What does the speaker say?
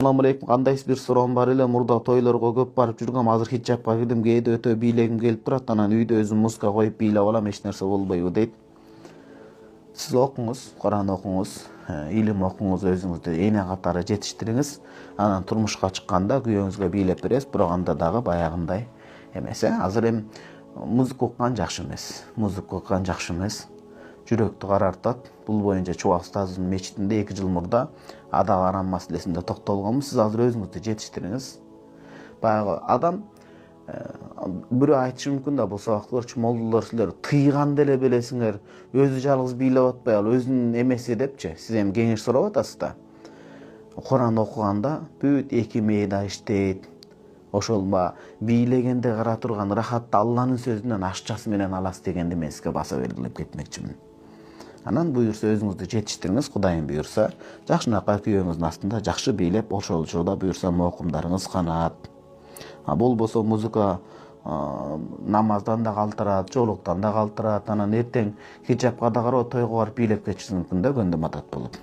Assalamu alaikum. Кандайсыз бир суроом бар эле. Мурда тойлорго көп барып жүргөм. Азыр хиджапка кирдим. Кээде өтө бийлегим келип турат. Анан үйдө өзүм музыка коюп бийлеп алам. Эч нерсе болбойбу дейт. Сиз окуңуз, Куран окуңуз, илим окуңуз, өзүңүздү эне катары жетиштириңиз. Анан турмушка чыкканда күйөөңүзгө бийлеп бересиз. Бирок анда дагы баягындай эмес. Азыр эми музыка уккан жакшы эмес. Музыка уккан жакшы эмес. Жүрөктү карартат. Бул боюнча Чубак устазыбыздын мечитинде 2 жыл мурда адал арам маселесинде токтолгонбуз. Сиз азыр өзүңүздү жетиштириңиз. Баягы адам бирөө айтышы мүмкүн да, бул сабактарчы молдолор силер тыйганды эле белесиңер, өзү жалгыз бийлеп атпай ал өзүнүн эмеси депчи. Сиз эми кеңеш сурап атасыз да. Куран окуганда бүт эки мээда иштейт. Ошол бийлегенде кара турган рахатты Алланын сөзүнөн ашчасы менен аласыз дегенди мен сизге баса белгилеп кетмекчимин. Анан буюрса өзүңүздү жетиштириңиз, Кудайым буюрса, жакшынакай күйөөңүздүн астында жакшы бийлеп, ошол учурда буюрса мокумдарыңыз канаат. Болбосо музыка намаздан да калтырат, жоолуктан да калтырат. Анан эртең хиджапка да карап тойго барып бийлеп кетишиңиз мүмкүн да, көндө матат болуп.